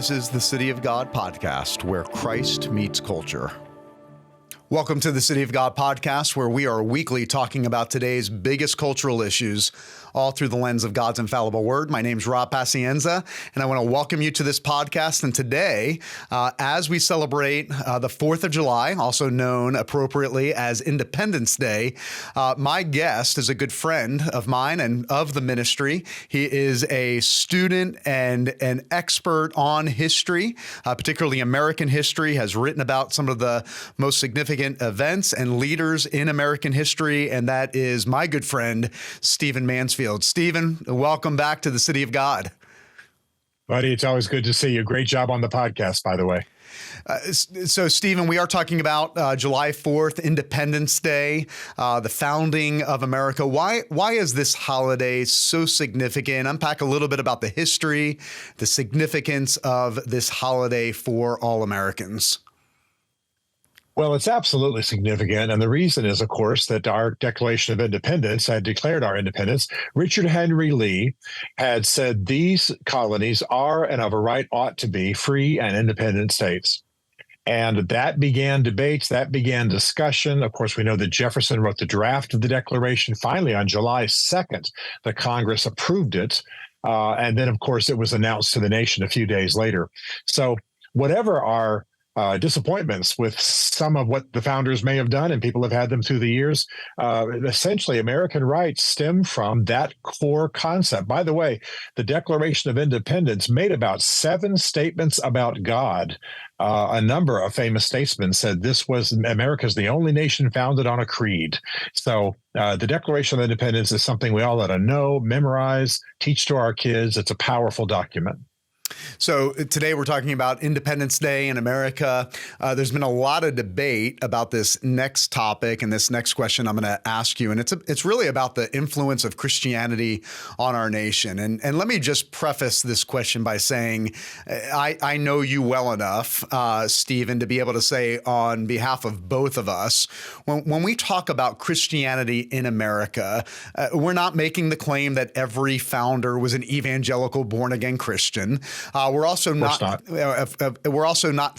This is the City of God podcast, where Christ meets culture. Welcome to the City of God podcast, where we are weekly talking about today's biggest cultural issues, all through the lens of God's infallible word. My name's Rob Pacienza, and I want to welcome you to this podcast. And today, as we celebrate the 4th of July, also known appropriately as Independence Day, my guest is a good friend of mine and of the ministry. He is a student and an expert on history, particularly American history, has written about some of the most significant events and leaders in American history, and that is my good friend, Stephen Mansfield. Stephen, welcome back to the City of God. Buddy, it's always good to see you. Great job on the podcast, by the way. So, Stephen, we are talking about July 4th, Independence Day, the founding of America. Why is this holiday so significant? Unpack a little bit about the history, the significance of this holiday for all Americans. Well, it's absolutely significant. And the reason is, of course, that our Declaration of Independence had declared our independence. Richard Henry Lee had said these colonies are and of a right ought to be free and independent states. And that began debates, that began discussion. Of course, we know that Jefferson wrote the draft of the Declaration. Finally, on July 2nd, the Congress approved it. And then, of course, it was announced to the nation a few days later. So whatever our disappointments with some of what the founders may have done, and people have had them through the years. Essentially, American rights stem from that core concept. By the way, the Declaration of Independence made about 7 statements about God. A number of famous statesmen said this was America's the only nation founded on a creed. So the Declaration of Independence is something we all ought to know, memorize, teach to our kids. It's a powerful document. So today we're talking about Independence Day in America. There's been a lot of debate about this next topic and this next question I'm going to ask you. And it's really about the influence of Christianity on our nation. And let me just preface this question by saying I know you well enough, Stephen, to be able to say on behalf of both of us, when we talk about Christianity in America, we're not making the claim that every founder was an evangelical born-again Christian. We're also not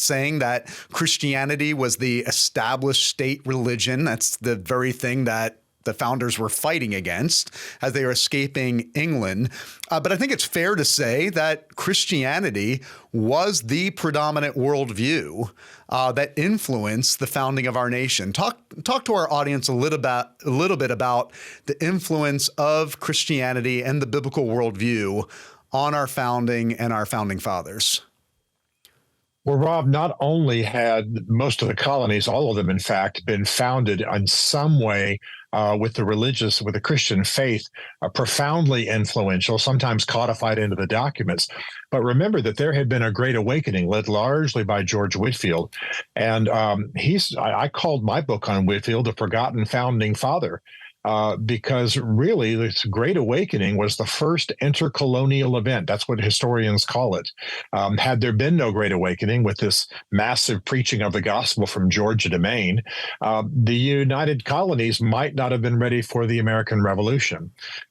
saying that Christianity was the established state religion. That's the very thing that the founders were fighting against as they were escaping England. But I think it's fair to say that Christianity was the predominant worldview that influenced the founding of our nation. Talk to our audience a little bit about the influence of Christianity and the biblical worldview on our founding and our founding fathers. Well, Rob, not only had most of the colonies, all of them, in fact, been founded in some way with the Christian faith, profoundly influential, sometimes codified into the documents. But remember that there had been a great awakening led largely by George Whitefield. And I called my book on Whitefield the Forgotten Founding Father. Because really, this Great Awakening was the first intercolonial event. That's what historians call it. Had there been no Great Awakening with this massive preaching of the gospel from Georgia to Maine, the United Colonies might not have been ready for the American Revolution.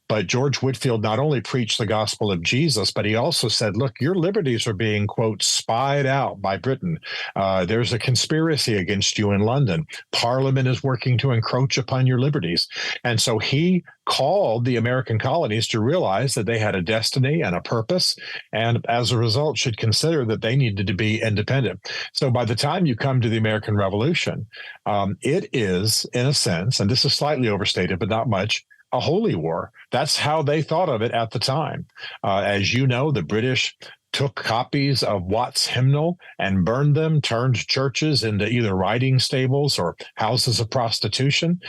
But George Whitefield not only preached the gospel of Jesus, but he also said, look, your liberties are being, quote, spied out by Britain. There's a conspiracy against you in London. Parliament is working to encroach upon your liberties. And so he called the American colonies to realize that they had a destiny and a purpose, and as a result should consider that they needed to be independent. So by the time you come to the American Revolution, it is, in a sense, and this is slightly overstated, but not much, a holy war. That's how they thought of it at the time. As you know, the British took copies of Watt's hymnal and burned them, turned churches into either riding stables or houses of prostitution.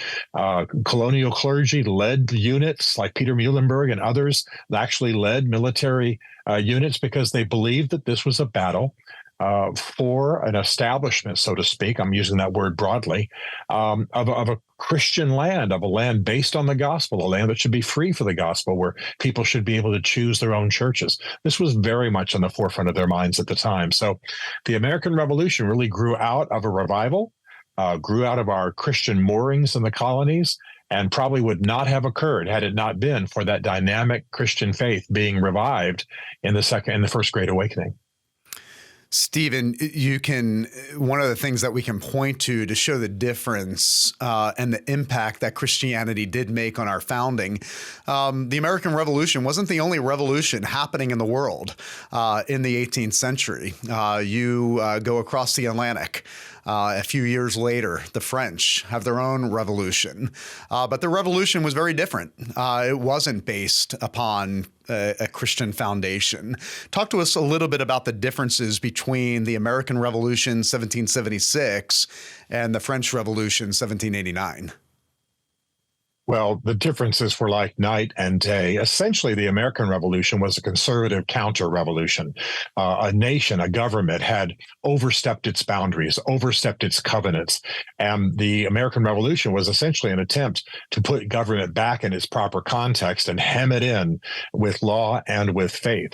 Colonial clergy led units like Peter Muhlenberg and others actually led military units because they believed that this was a battle for an establishment, so to speak, I'm using that word broadly, of a Christian land, of a land based on the gospel, a land that should be free for the gospel, where people should be able to choose their own churches. This was very much on the forefront of their minds at the time. So the American Revolution really grew out of a revival, grew out of our Christian moorings in the colonies, and probably would not have occurred had it not been for that dynamic Christian faith being revived in the First Great Awakening. Stephen, one of the things that we can point to show the difference and the impact that Christianity did make on our founding, the American Revolution wasn't the only revolution happening in the world in the 18th century. You go across the Atlantic. A few years later, the French have their own revolution, but the revolution was very different. It wasn't based upon a Christian foundation. Talk to us a little bit about the differences between the American Revolution 1776 and the French Revolution 1789. Well, the differences were like night and day. Essentially, the American Revolution was a conservative counter-revolution. A nation, a government had overstepped its boundaries, overstepped its covenants. And the American Revolution was essentially an attempt to put government back in its proper context and hem it in with law and with faith.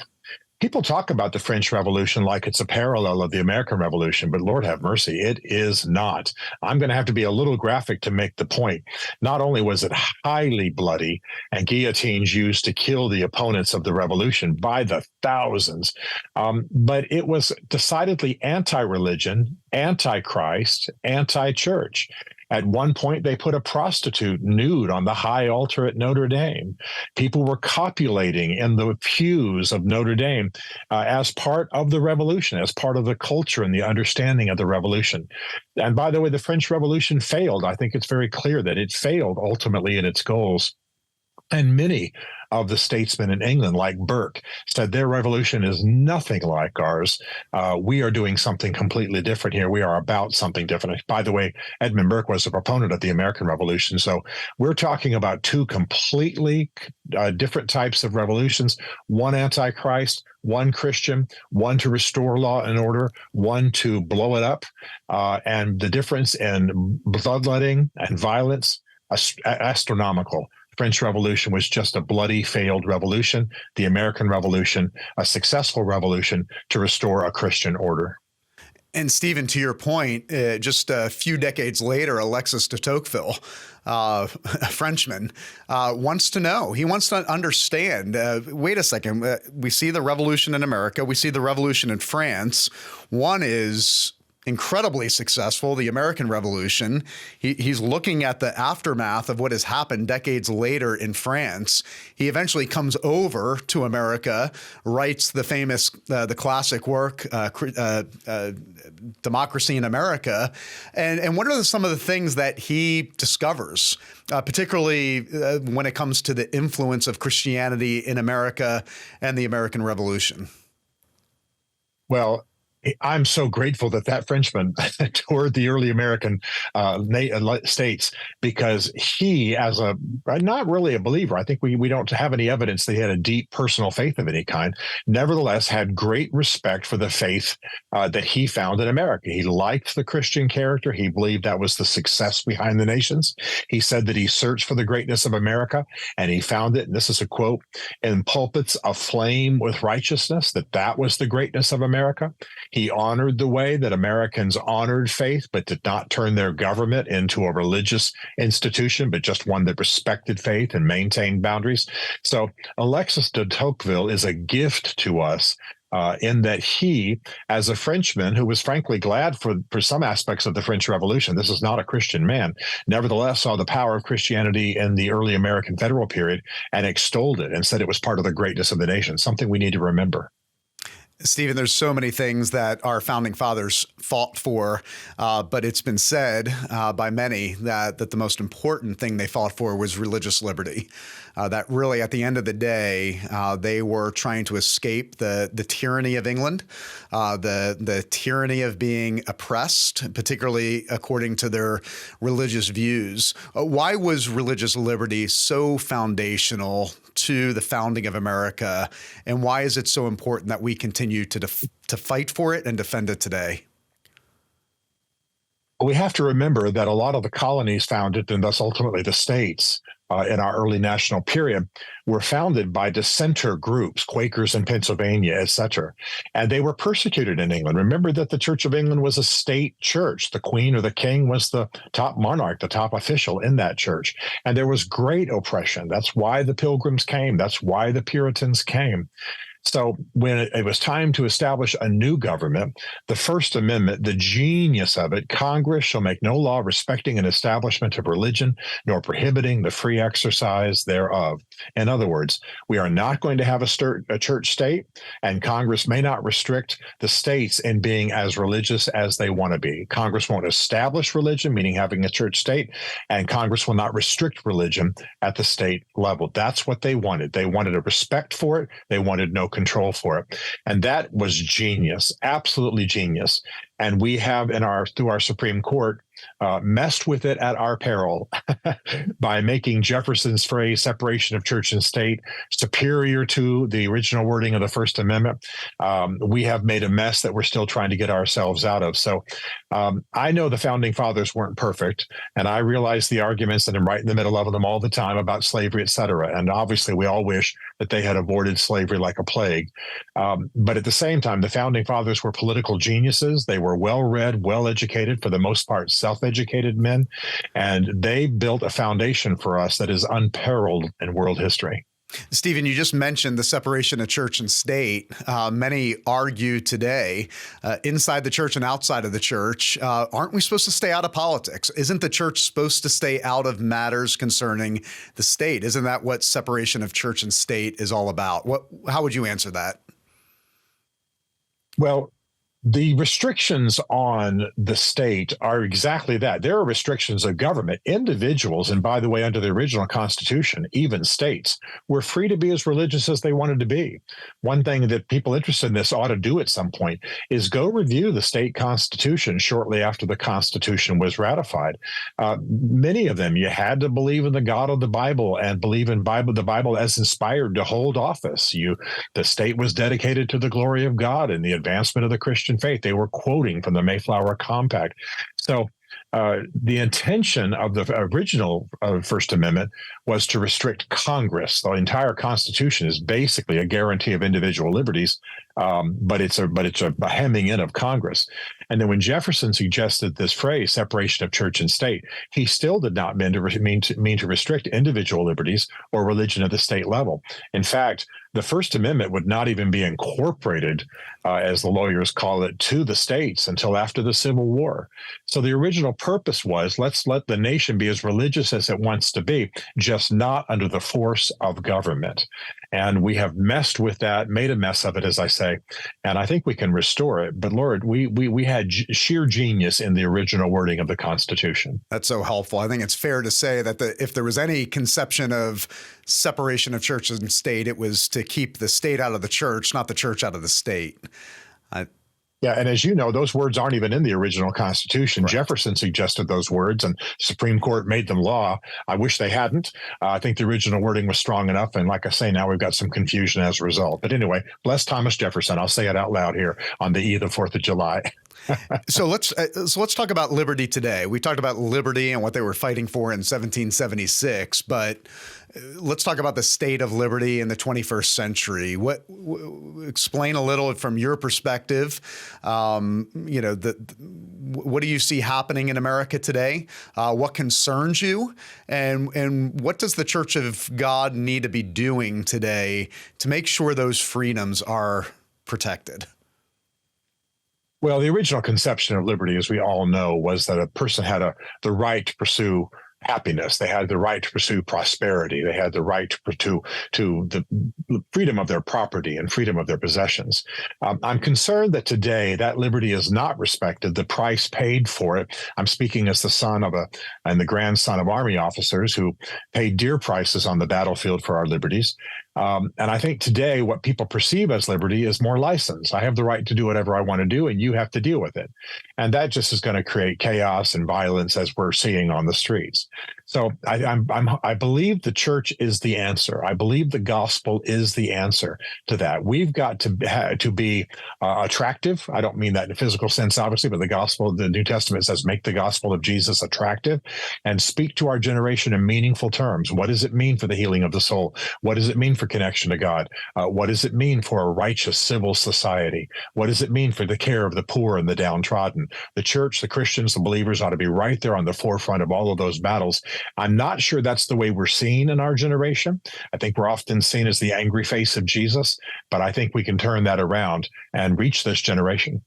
People talk about the French Revolution like it's a parallel of the American Revolution, but Lord have mercy, it is not. I'm going to have to be a little graphic to make the point. Not only was it highly bloody and guillotines used to kill the opponents of the revolution by the thousands, but it was decidedly anti-religion, anti-Christ, anti-church. At one point, they put a prostitute nude on the high altar at Notre Dame. People were copulating in the pews of Notre Dame as part of the revolution, as part of the culture and the understanding of the revolution. And by the way, the French Revolution failed. I think it's very clear that it failed ultimately in its goals. And many of the statesmen in England, like Burke, said their revolution is nothing like ours. We are doing something completely different here. We are about something different. By the way, Edmund Burke was a proponent of the American Revolution. So we're talking about two completely different types of revolutions, one anti-Christ, one Christian, one to restore law and order, one to blow it up. And the difference in bloodletting and violence, astronomical. French Revolution was just a bloody, failed revolution. The American Revolution, a successful revolution to restore a Christian order. And Stephen, to your point, just a few decades later, Alexis de Tocqueville, a Frenchman, wants to know. He wants to understand, wait a second, we see the revolution in America, we see the revolution in France. One is incredibly successful, the American Revolution. He's looking at the aftermath of what has happened decades later in France. He eventually comes over to America, writes the famous, the classic work, Democracy in America. And what are some of the things that he discovers, particularly when it comes to the influence of Christianity in America and the American Revolution? Well, I'm so grateful that Frenchman toured the early American states, because he, as not really a believer, I think we don't have any evidence that he had a deep personal faith of any kind, nevertheless had great respect for the faith that he found in America. He liked the Christian character. He believed that was the success behind the nations. He said that he searched for the greatness of America, and he found it, and this is a quote, in pulpits aflame with righteousness, that was the greatness of America. He honored the way that Americans honored faith, but did not turn their government into a religious institution, but just one that respected faith and maintained boundaries. So Alexis de Tocqueville is a gift to us in that he, as a Frenchman who was frankly glad for some aspects of the French Revolution, this is not a Christian man, nevertheless saw the power of Christianity in the early American federal period and extolled it and said it was part of the greatness of the nation, something we need to remember. Stephen, there's so many things that our founding fathers fought for, but it's been said by many that the most important thing they fought for was religious liberty. That really, at the end of the day, they were trying to escape the tyranny of England, the tyranny of being oppressed, particularly according to their religious views. Why was religious liberty so foundational to the founding of America, and why is it so important that we continue to fight for it and defend it today? We have to remember that a lot of the colonies founded, and thus ultimately the states, in our early national period, were founded by dissenter groups, Quakers in Pennsylvania, etc. And they were persecuted in England. Remember that the Church of England was a state church. The Queen or the King was the top monarch, the top official in that church. And there was great oppression. That's why the Pilgrims came. That's why the Puritans came. So when it was time to establish a new government, the First Amendment, the genius of it, Congress shall make no law respecting an establishment of religion, nor prohibiting the free exercise thereof. In other words, we are not going to have a church state, and Congress may not restrict the states in being as religious as they want to be. Congress won't establish religion, meaning having a church state, and Congress will not restrict religion at the state level. That's what they wanted. They wanted a respect for it. They wanted no control for it. And that was genius, absolutely genius. And we have through our Supreme Court, messed with it at our peril by making Jefferson's phrase, separation of church and state, superior to the original wording of the First Amendment. We have made a mess that we're still trying to get ourselves out of. So I know the Founding Fathers weren't perfect, and I realize the arguments, and I'm right in the middle of them all the time about slavery, et cetera. And obviously, we all wish that they had avoided slavery like a plague. But at the same time, the Founding Fathers were political geniuses. They were well-read, well-educated, for the most part, self-educated men, and they built a foundation for us that is unparalleled in world history. Stephen, you just mentioned the separation of church and state. Many argue today, inside the church and outside of the church, aren't we supposed to stay out of politics? Isn't the church supposed to stay out of matters concerning the state? Isn't that what separation of church and state is all about? How would you answer that? Well, the restrictions on the state are exactly that. There are restrictions of government. Individuals, and by the way, under the original Constitution, even states, were free to be as religious as they wanted to be. One thing that people interested in this ought to do at some point is go review the state constitution shortly after the Constitution was ratified. Many of them, you had to believe in the God of the Bible and believe in the Bible as inspired to hold office. The state was dedicated to the glory of God and the advancement of the Christian faith. They were quoting from the Mayflower Compact. So the intention of the original First Amendment was to restrict Congress. The entire Constitution is basically a guarantee of individual liberties, but it's a hemming in of Congress. And then when Jefferson suggested this phrase, separation of church and state, he still did not mean to restrict individual liberties or religion at the state level. In fact, the First Amendment would not even be incorporated, as the lawyers call it, to the states until after the Civil War. So the original purpose was, let's let the nation be as religious as it wants to be, just not under the force of government. And we have messed with that, made a mess of it, as I say, and I think we can restore it. But Lord, we had sheer genius in the original wording of the Constitution. That's so helpful. I think it's fair to say that if there was any conception of separation of church and state, it was to keep the state out of the church, not the church out of the state. Yeah, and as you know, those words aren't even in the original Constitution. Right. Jefferson suggested those words, and Supreme Court made them law. I wish they hadn't. I think the original wording was strong enough, and like I say, now we've got some confusion as a result. But anyway, bless Thomas Jefferson. I'll say it out loud here on the eve of 4th of July. So let's talk about liberty today. We talked about liberty and what they were fighting for in 1776, but let's talk about the state of liberty in the 21st century. Explain a little from your perspective. What do you see happening in America today? What concerns you, and what does the Church of God need to be doing today to make sure those freedoms are protected? Well, the original conception of liberty, as we all know, was that a person had the right to pursue happiness. They had the right to pursue prosperity. They had the right to the freedom of their property and freedom of their possessions. I'm concerned that today that liberty is not respected. The price paid for it. I'm speaking as the son of and the grandson of Army officers who paid dear prices on the battlefield for our liberties. And I think today what people perceive as liberty is more license. I have the right to do whatever I want to do, and you have to deal with it. And that just is going to create chaos and violence as we're seeing on the streets. So I believe the church is the answer. I believe the gospel is the answer to that. We've got to be attractive. I don't mean that in a physical sense, obviously, but the gospel, the New Testament says, make the gospel of Jesus attractive and speak to our generation in meaningful terms. What does it mean for the healing of the soul? What does it mean for connection to God? What does it mean for a righteous civil society? What does it mean for the care of the poor and the downtrodden? The church, the Christians, the believers ought to be right there on the forefront of all of those battles. I'm not sure that's the way we're seen in our generation. I think we're often seen as the angry face of Jesus, but I think we can turn that around and reach this generation.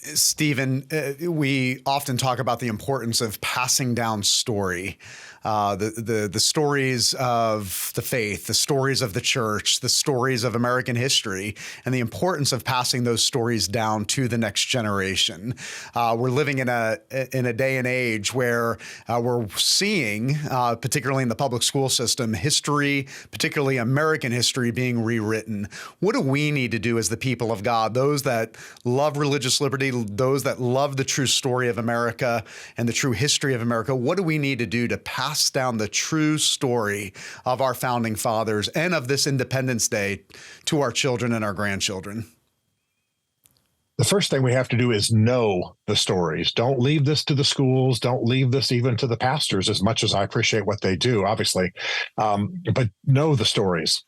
Stephen, we often talk about the importance of passing down story, the stories of the faith, the stories of the church, the stories of American history, and the importance of passing those stories down to the next generation. We're living in a day and age where we're seeing, particularly in the public school system, history, particularly American history, being rewritten. What do we need to do as the people of God, those that love religious liberty, those that love the true story of America and the true history of America? What do we need to do to pass down the true story of our founding fathers and of this Independence Day to our children and our grandchildren? The first thing we have to do is know the stories. Don't leave this to the schools. Don't leave this even to the pastors, as much as I appreciate what they do, obviously. But know the stories.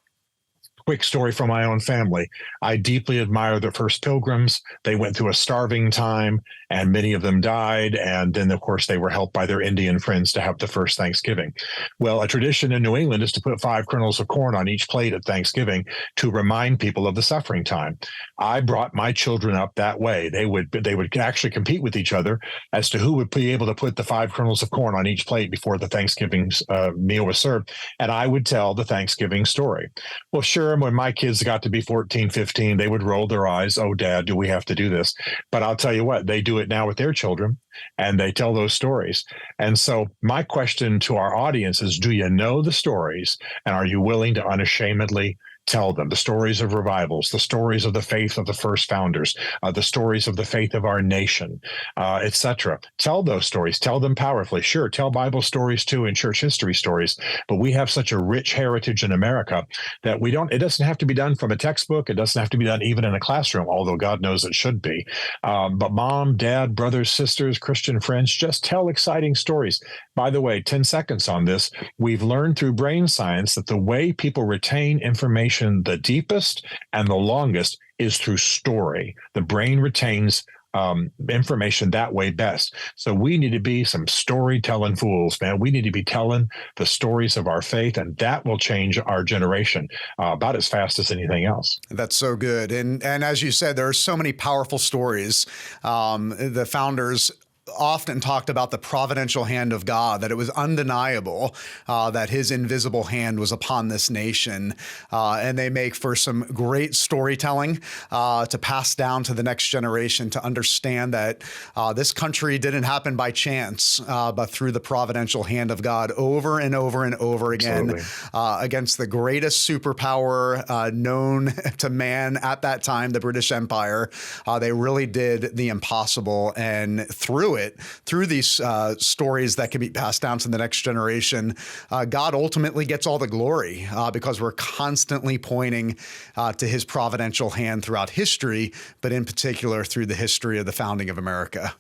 Quick story from my own family. I deeply admire the first Pilgrims. They went through a starving time, and many of them died. And then, of course, they were helped by their Indian friends to have the first Thanksgiving. Well, a tradition in New England is to put 5 kernels of corn on each plate at Thanksgiving to remind people of the suffering time. I brought my children up that way. They would actually compete with each other as to who would be able to put the 5 kernels of corn on each plate before the Thanksgiving meal was served. And I would tell the Thanksgiving story. Well, sure, when my kids got to be 14, 15, they would roll their eyes. Oh, Dad, do we have to do this? But I'll tell you what, they do it now with their children, and they tell those stories. And so my question to our audience is, do you know the stories, and are you willing to unashamedly tell them? The stories of revivals, the stories of the faith of the first founders, the stories of the faith of our nation, etc. Tell those stories. Tell them powerfully. Sure, tell Bible stories too and church history stories. But we have such a rich heritage in America that it doesn't have to be done from a textbook. It doesn't have to be done even in a classroom, although God knows it should be. But mom, dad, brothers, sisters, Christian friends, just tell exciting stories. By the way, 10 seconds on this. We've learned through brain science that the way people retain information the deepest and the longest is through story. The brain retains information that way best. So we need to be some storytelling fools, man. We need to be telling the stories of our faith, and that will change our generation about as fast as anything else. That's so good. And as you said, there are so many powerful stories. The founders often talked about the providential hand of God, that it was undeniable that his invisible hand was upon this nation. And they make for some great storytelling to pass down to the next generation to understand that this country didn't happen by chance, but through the providential hand of God over and over and over again against the greatest superpower known to man at that time, the British Empire. They really did the impossible, and through these stories that can be passed down to the next generation, God ultimately gets all the glory because we're constantly pointing to his providential hand throughout history, but in particular through the history of the founding of America.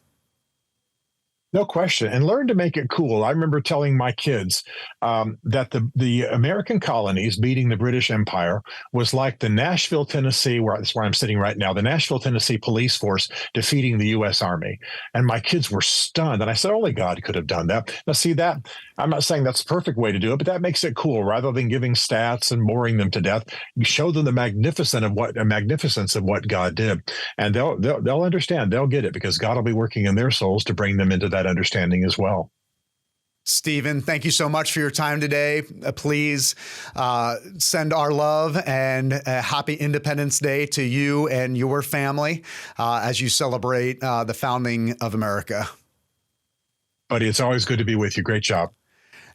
No question. And learn to make it cool. I remember telling my kids that the American colonies beating the British Empire was like the Nashville, Tennessee, that's where I'm sitting right now, the Nashville, Tennessee police force defeating the U.S. Army. And my kids were stunned. And I said, only God could have done that. Now, see that, I'm not saying that's the perfect way to do it, but that makes it cool. Rather than giving stats and boring them to death, you show them the magnificence of what God did. And they'll understand. They'll get it, because God will be working in their souls to bring them into that understanding as well. Stephen, thank you so much for your time today. Please send our love and a happy Independence Day to you and your family as you celebrate the founding of America. Buddy, it's always good to be with you. Great job.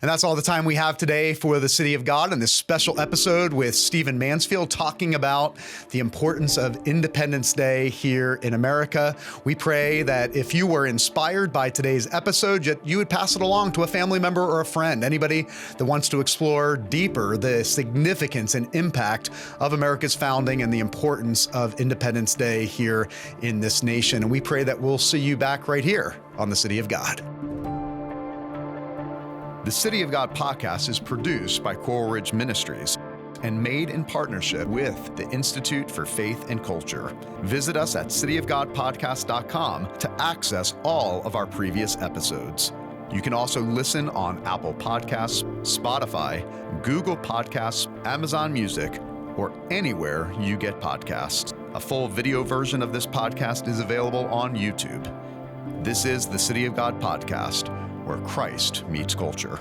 And that's all the time we have today for the City of God in this special episode with Stephen Mansfield talking about the importance of Independence Day here in America. We pray that if you were inspired by today's episode, you would pass it along to a family member or a friend, anybody that wants to explore deeper the significance and impact of America's founding and the importance of Independence Day here in this nation. And we pray that we'll see you back right here on the City of God. The City of God podcast is produced by Coral Ridge Ministries and made in partnership with the Institute for Faith and Culture. Visit us at cityofgodpodcast.com to access all of our previous episodes. You can also listen on Apple Podcasts, Spotify, Google Podcasts, Amazon Music, or anywhere you get podcasts. A full video version of this podcast is available on YouTube. This is the City of God podcast, where Christ meets culture.